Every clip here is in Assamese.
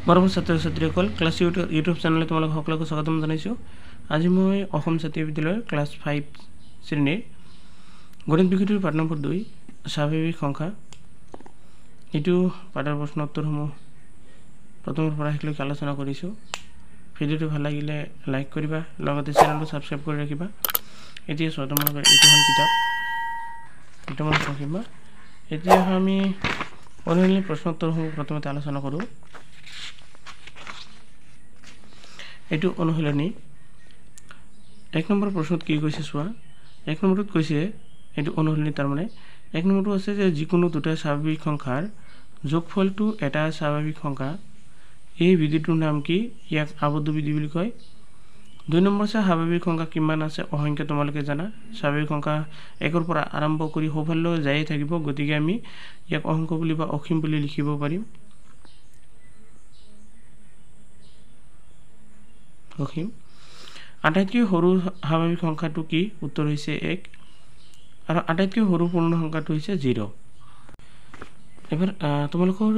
মৰমৰ ছাত্ৰ ছাত্ৰীসকল ক্লাছ ইউটিউব চেনেলে তোমালোক সকলোকে স্বাগতম জনাইছোঁ। আজি মই অসম জাতীয় বিদ্যালয়ৰ ক্লাছ 5 শ্ৰেণীৰ গণিত বিষয়টোৰ পাঠ নম্বৰ 2 স্বাভাৱিক সংখ্যা এইটো পাঠৰ প্ৰশ্ন উত্তৰসমূহ প্ৰথমৰ পৰা শেষলৈকে আলোচনা কৰিছোঁ। ভিডিঅ'টো ভাল লাগিলে লাইক কৰিবা, লগতে চেনেলটো ছাবস্ক্ৰাইব কৰি ৰাখিবা। এতিয়া চোৱা তোমালোকৰ এইটোখন কিতাপ তোমালোক ৰাখিবা। এতিয়া আমি অনুশীলনী প্ৰশ্ন উত্তৰসমূহ প্ৰথমতে আলোচনা কৰোঁ। এইটো অনুশীলনী 1 নম্বৰ প্ৰশ্নত কি কৈছে চোৱা। 1 নম্বৰত কৈছে এইটো অনুশীলনী তাৰমানে 1 নম্বৰটো আছে যে যিকোনো দুটা স্বাভাৱিক সংখ্যাৰ যোগফলটো এটা স্বাভাৱিক সংখ্যা, এই বিধিটোৰ নাম কি? ইয়াক আবদ্ধ বিধি বুলি কয়। 2 নম্বৰ আছে স্বাভাৱিক সংখ্যা কিমান আছে অসংখ্য তোমালোকে জানা। স্বাভাৱিক সংখ্যা 1ৰ পৰা আৰম্ভ কৰি সোঁফাললৈ যাই থাকিব, গতিকে আমি ইয়াক অসংখ্য বুলি বা অসীম বুলি লিখিব পাৰিম। অসীম। আটাইতকৈ সৰু স্বাভাৱিক সংখ্যাটো কি? উত্তৰ হৈছে 1 আৰু আটাইতকৈ সৰু পূৰ্ণ সংখ্যাটো হৈছে 0। এবাৰ তোমালোকৰ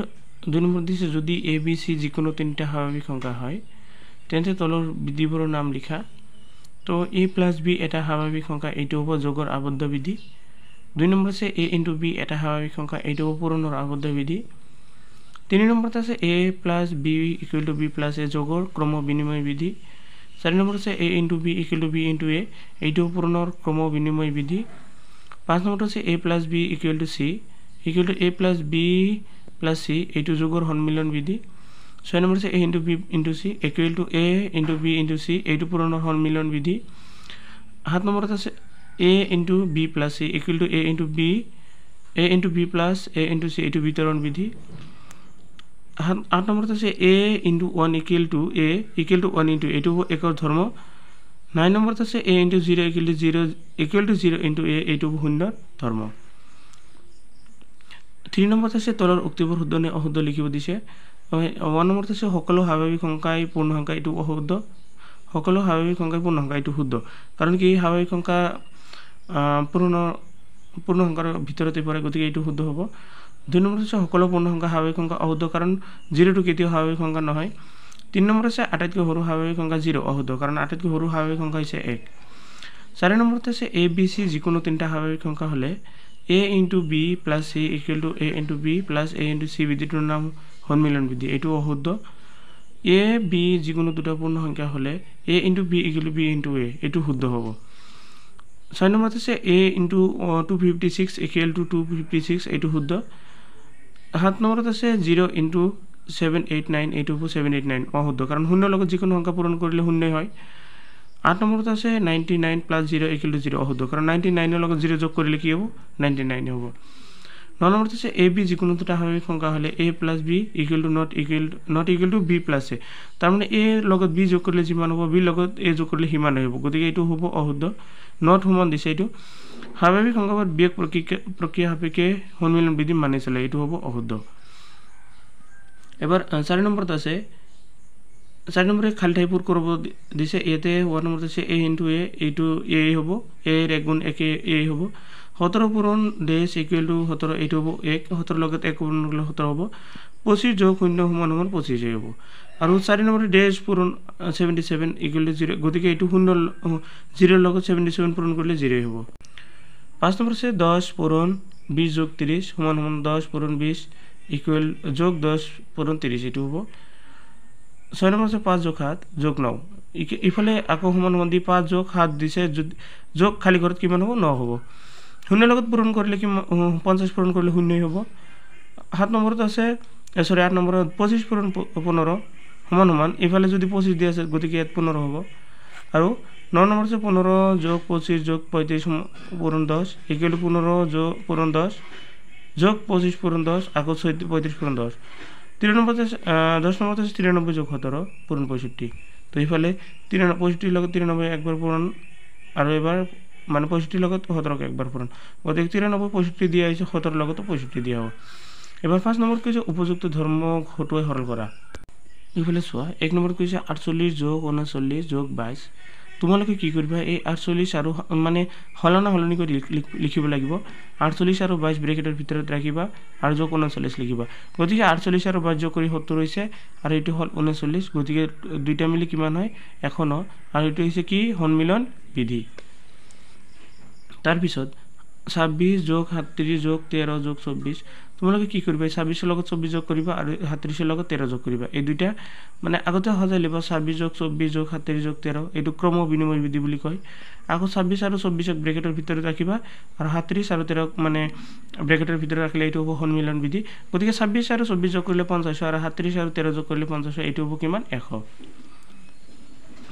2 নম্বৰ দিছে যদি এ বি চি যিকোনো তিনিটা স্বাভাৱিক সংখ্যা হয় তেন্তে তলৰ বিধিবোৰৰ নাম লিখা। তো এ প্লাছ বি এটা স্বাভাৱিক সংখ্যা, এইটো হ'ব যোগৰ আবদ্ধ বিধি। 2 নম্বৰ আছে এ ইনটু বি এটা স্বাভাৱিক সংখ্যা, এইটো হ'ব পূৰণৰ আবদ্ধ বিধি। 3 নম্বৰত আছে A plus B equal to B plus A যোগৰ ক্ৰম বিনিময় বিধি। 4 নম্বৰ আছে A into B equal to B into A, এইটো পূৰণৰ ক্ৰম বিনিময় বিধি। 5 নম্বৰত আছে A plus B equal to C equal to A plus B plus C, এইটো যোগৰ সন্মিলন বিধি। 6 নম্বৰ আছে A into B into C equal to A into B into C, এইটো পূৰণৰ সন্মিলন বিধি। 7 নম্বৰত আছে A into B plus C equal to A into B plus A into C, এইটো বিতৰণ বিধি। 8 নম্বৰত আছে A into 1 equal to 1 into, এইটো হ'ব একৰ ধৰ্ম। 9 নম্বৰত আছে A into 0 equal to 0 into A, এইটো হ'ব শূন্যৰ ধৰ্ম। 3 নম্বৰত আছে তলৰ উক্তিবোৰ শুদ্ধ নে অশুদ্ধ লিখিব দিছে। 1 নম্বৰত আছে সকলো স্বাভাৱিক সংখ্যাই পূৰ্ণ সংখ্যা, এইটো অশুদ্ধ। সকলো স্বাভাৱিক সংখ্যাই পূৰ্ণ সংখ্যা, এইটো শুদ্ধ। কাৰণ কি স্বাভাৱিক সংখ্যা পূৰ্ণ সংখ্যাৰ ভিতৰতে পৰে, গতিকে এইটো শুদ্ধ হ'ব। 2 নম্বৰত আছে সকলো পূৰ্ণ সংখ্যা স্বাভাৱিক সংখ্যা, অশুদ্ধ, কাৰণ 0টো কেতিয়াও স্বাভাৱিক সংখ্যা নহয়। 3 নম্বৰ আছে আটাইতকৈ সৰু স্বাভাৱিক সংখ্যা 0, অশুদ্ধ, কাৰণ আটাইতকৈ সৰু স্বাভাৱিক সংখ্যা হৈছে 1। 4 নম্বৰত আছে এ বি চি যিকোনো তিনিটা স্বাভাৱিক সংখ্যা হ'লে A into B plus C equal to A into B plus A into C বিধিটোৰ নাম সন্মিলন বিধি, এইটো অশুদ্ধ। এ বি যিকোনো দুটা পূৰ্ণ সংখ্যা হ'লে A into B equal to B into A, এইটো শুদ্ধ হ'ব। 6 নম্বৰত আছে এ ইনটু 256 ইকুৱেল টু 256, এইটো শুদ্ধ। 7 নম্বৰত আছে 0 ইনটু 789, এইটো হ'ব 789, অশুদ্ধ, কাৰণ 0ৰ লগত যিকোনো সংখ্যা পূৰণ কৰিলে 0 হয়। 8 নম্বৰত আছে 99 প্লাছ 0 ইকুৱেল টু 0, অশুদ্ধ, কাৰণ 99ৰ লগত 0 যোগ কৰিলে কি হ'ব? 99 হ'ব। 9 নম্বৰত আছে এ বি যিকোনো দুটা স্বাভাৱিক সংখ্যা হ'লে A plus B equal to not equal to B plus A, তাৰমানে এ লগত বি যোগ কৰিলে যিমান হ'ব বিৰ লগত এ যোগ কৰিলে সিমান হ'ব, গতিকে এইটো হ'ব অশুদ্ধ। নট সমান দিছে, এইটো স্বাভাৱিক সংখ্যাবোৰ বিয়োগ প্ৰক্ৰিয়া সাপেক্ষে সন্মিলন বিধি মানি চলে, এইটো হ'ব অশুদ্ধ। এবাৰ 4 নম্বৰত আছে 4 নম্বৰে খালী ঠাই পূৰ কৰিব দিছে। ইয়াতে 1 নম্বৰত আছে এ ইনটু এ, এইটো এ হ'ব, এৰ 1 গুণ 1 এ হ'ব। 17 পূৰণ ডেছ ইকুৱেল টু 17, এইটো হ'ব 1, 17ৰ লগত 1 পূৰণ কৰিলে 17 হ'ব। 25 যোগ 0 সমান 25 হ'ব। আৰু 4 নম্বৰে ডেছ পূৰণ 77 ইকুৱেল টু 0, গতিকে এইটো 0ৰ লগত 77 পূৰণ কৰিলে 0 হ'ব। 5 নম্বৰ আছে 10 পূৰণ 20 যোগ 30 সমান 10 পূৰণ 20 ইকুৱেল যোগ 10 পূৰণ 30, এইটো হ'ব। 6 নম্বৰ আছে 5 যোগ 7 যোগ 9, ইফালে আকৌ সমান দি 5 যোগ 7 দিছে, যোগ খালী ঘৰত কিমান হ'ব? 9 হ'ব। 0ৰ লগত পূৰণ কৰিলে 50 পূৰণ কৰিলে 0 হ'ব। 8 নম্বৰত 25 পূৰণ 15 সমান, ইফালে যদি 25 দি আছে গতিকে ইয়াত 15 হ'ব। আৰু 9 নম্বৰ আছে 15 যোগ 25 যোগ 35 পূৰণ 10 ইকুৱেল টু 15 যোগ পূৰণ 10 যোগ 25 পূৰণ 10 আকৌ 35 পূৰণ 10। 10 নম্বৰত আছে 93 যোগ 17 পূৰণ 65, তো ইফালে 65ৰ লগত 93 একবাৰ পূৰণ আৰু এবাৰ মানে 65ৰ লগত 17ক একবাৰ পূৰণ, গতিকে 93 65 দিয়া হৈছে, 17ৰ লগতো 65 দিয়া হ'ব। এবাৰ 5 নম্বৰত কৈছে উপযুক্ত ধৰ্ম ঘটোৱাই সৰল কৰা। এইফালে চোৱা 1 নম্বৰত কৈছে 48 যোগ 39 যোগ 22 তোমালোকে কি কৰিবা এই 48 আৰু মানে সলনি কৰি লিখিব লাগিব 48 আৰু 22 ব্ৰেকেটৰ ভিতৰত ৰাখিবা আৰু যোগ 39 লিখিবা গতিকে 48 আৰু 22 যোগ কৰি 70 হৈছে আৰু এইটো হল 39 গতিকে দুইটা মিলি কিমান হয় 109 আৰু এইটো হৈছে কি সন্মিলন বিধি তাৰ পিছত 26 যোগ 37 যোগ 13 যোগ 24 তোমালোকে কি কৰিবা 26 লগত 24 যোগ কৰিবা আৰু 37 লগত 13 যোগ কৰিবা এই দুইটা মানে আগতে সজাই লিবা 26 যোগ 24 যোগ 37 যোগ 13 এইটো ক্ৰম বিনিময় বিধি বুলি কয় আকৌ 26 আৰু 24 ব্ৰেকেটৰ ভিতৰত ৰাখিবা আৰু 37 আৰু 13 মানে ব্ৰেকেটৰ ভিতৰত ৰাখিলে এইটো হ'ব সন্মিলন বিধি গতিকে 26 আৰু 24 যোগ কৰিলে 50 আৰু 37 আৰু 13 যোগ কৰিলে 50 এইটো হ'ব কিমান 100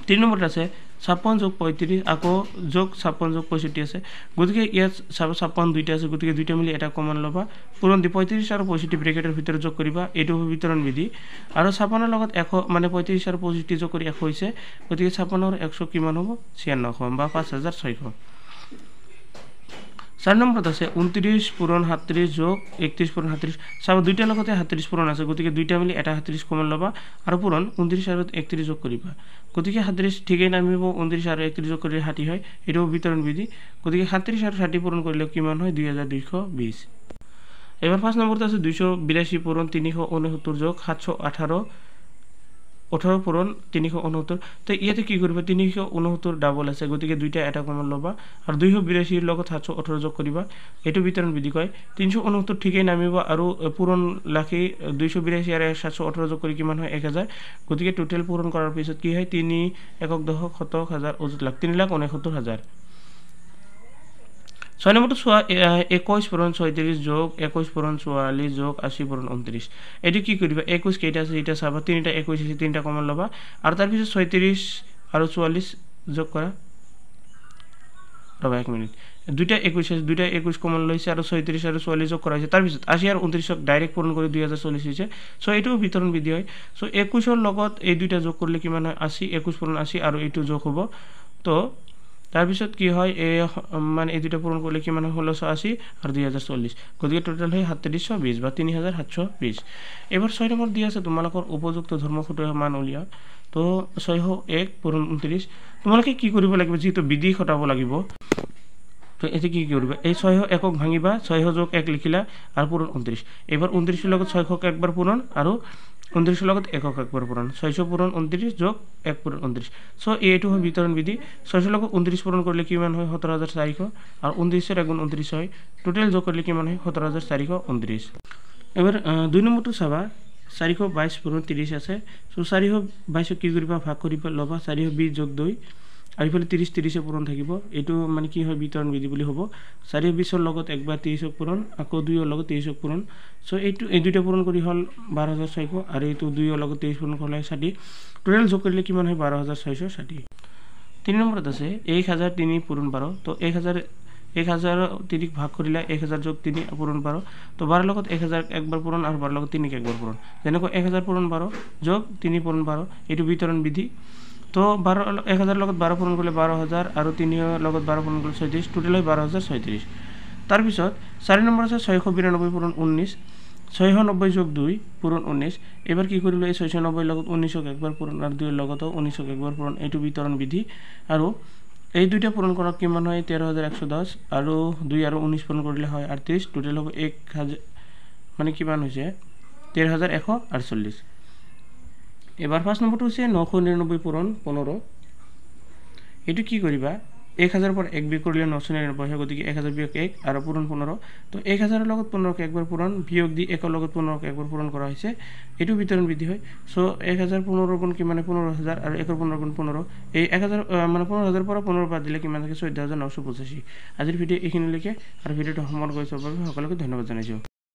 3 নম্বৰত আছে 56 যোগ 35 আকৌ যোগ 56 যোগ 65 আছে গতিকে ইয়াত 56 দুইটা আছে গতিকে দুইটা মিলি এটা কমন লবা পূৰণ দি 35 আৰু 65 ব্ৰেকেটৰ ভিতৰত যোগ কৰিবা এইটো হ'ব বিতৰণ বিধি আৰু 56 ৰ লগত 100 মানে 35 আৰু 65 যোগ কৰি 100 হৈছে গতিকে 56 ৰ 100 কিমান হ'ব 9600 বা 5600 4 নম্বৰত আছে 29 পূৰণ 37 যোগ 31 পূৰণ 37 চাব দুইটা লগতে 37 পূৰণ আছে গতিকে দুইটা মিলি এটা 37 কমন লবা আৰু পূৰণ 29 আৰু 31 যোগ কৰিবা গতিকে 37 ঠিকই নামিব 29 আৰু 31 যোগ কৰিলে 60 হয় এটো বিতৰণ বিধি গতিকে 37 আৰু 60 পূৰণ কৰিলে কিমান হয় 2220 এবাৰ 5 নম্বৰত আছে 282 পূৰণ 369 যোগ 718 18 পূৰণ 369 তো ইয়াতে কি কৰিবা 369 ডাবল আছে গতিকে দুইটা এটা কমন লবা আৰু 282 ৰ লগত 718 যোগ কৰিবা এটো বিতৰণ বিধি কয় 369 ঠিকই নামিব আৰু পূৰণ লাখি 282 আৰু 718 যোগ কৰি কিমান হয় 1000 গতিকে টোটাল পূৰণ কৰাৰ পিছত কি হয় 3 একক দশক শতক হাজাৰ অযুত লাখ 3,69,000 6 নম্বৰটো চোৱা 21 পূৰণ 36 যোগ 21 পূৰণ 44 যোগ 80 পূৰণ 29 এটো কি কৰিবা 21 কেইটা আছে এটা চাবা তিনিটা 21 আছে তিনিটা কমন লবা আৰু তাৰ পিছত 36 আৰু 44 যোগ কৰা ৰবা 1 মিনিট দুইটা 21 আছে দুইটা 21 কমন লৈছে আৰু 36 আৰু 44 যোগ কৰা হৈছে তাৰ পিছত 80 আৰু 29 ক ডাইৰেক্ট পূৰণ কৰি 2040 হৈছে সো এটো বিতৰণ বিধি হয় সো 21 ৰ লগত এই দুইটা যোগ কৰিলে কিমান হয় 80 21 পূৰণ 80 আৰু এটো যোগ হ'ব তো তাৰ পিছত কি হয় এই মানে এই দুটা পূৰণ কৰিলে কিমান হয় 1680 আৰু 2040 গতিকে টোটাল হয় 3720 বা 3720 এবাৰ 6 নম্বৰ দিয়া আছে তোমালোকৰ উপযুক্ত ধৰ্মসূত্ৰৰ মান উলিয়া তো 601 পূৰণ 29 তোমালোকে কি কৰিব লাগিব যেটো বিধি খটাব লাগিব তো এতে কি কৰিবা এই 601 ক ভাঙিবা 6 যোগ 1 লিখিলা আৰু পূৰণ 29 এবাৰ 29 ৰ লগত 6 ক একবাৰ পূৰণ আৰু 29 ৰ লগত 1 ক একবাৰ পূৰণ 600 পূৰণ 29 যোগ 1 পূৰণ 29 সো এইটো হয় বিতৰণ বিধি 600 ৰ লগত 29 পূৰণ কৰিলে কিমান হয় 17400 আৰু 29 ৰ 29 হয় টোটাল যোগ কৰিলে কিমান হয় 17429 এবাৰ 2 নম্বৰটো চাবা 422 পূৰণ 30 আছে সো 422 কি কৰিবা ভাগ কৰিবা লবা 420 যোগ 2 আৰু ইফালে 30 30 পূৰণ থাকিব এটো মানে কি হয় বিতৰণ বিধি বুলি হ'ব 420 ৰ লগত একবাৰ 30 পূৰণ আকৌ 2 ৰ লগত 30 পূৰণ সো এইটো এই দুইটা পূৰণ কৰি হল 12600 আৰু এইটো 2 ৰ লগত 30 পূৰণ কৰিলে 60 টোটাল যোগ কৰিলে কিমান হয় 12660 3 নম্বৰত আছে 1003 পূৰণ 12 তো 1000 3 ভাগ কৰিলে 1000 যোগ 3 পূৰণ 12 তো 12 লগত 1000 একবাৰ পূৰণ আৰু 12 লগত 3 একবাৰ পূৰণ যেনেকৈ 1000 পূৰণ 12 যোগ 3 পূৰণ 12 এটো বিতৰণ বিধি তো 1000 লগত 12 পূৰণ কৰিলে 12000 আৰু 3 লগত 12 পূৰণ কৰিলে 36 টোটাল হয় 12036 তাৰ পিছত 4 নম্বৰ আছে 692 পূৰণ 19 690 যোগ 2 পূৰণ 19 এবাৰ কি কৰিলে এই 690 লগত 19 ক একবাৰ পূৰণ আৰু 2 লগত 19 ক একবাৰ পূৰণ এটো বিতৰণ বিধি আৰু এই দুইটা পূৰণ কৰা কিমান হয় 13110 আৰু 2 আৰু 19 পূৰণ কৰিলে হয় 38 টোটাল হ'ব 1000 মানে কিমান হৈছে 13148 এবাৰ 5 নম্বৰটো হৈছে 999 পূৰণ 15 এটো কি কৰিবা 1000 पर 1 বিয়োগ কৰিলে 999 হয় গতিকে 1000 বিয়োগ 1 আৰু পূৰণ 15 তো 1000 ৰ লগত 15 ক একবাৰ পূৰণ বিয়োগ দি 1 ৰ লগত 15 ক একবাৰ পূৰণ কৰা হৈছে এটো বিতৰণ বিধি হয় সো 1000 15 গুণ কি মানে 15000 আৰু 1 ৰ 15 গুণ 15 এই 1000 মানে 15000 পৰা 15 বাদ দিলে কিমান থাকে 14985 আজিৰ ভিডিও এইখিনিলৈকে আৰু ভিডিওটো সমাপ্ত কৰিছো বাবে সকলোকে ধন্যবাদ জনাইছো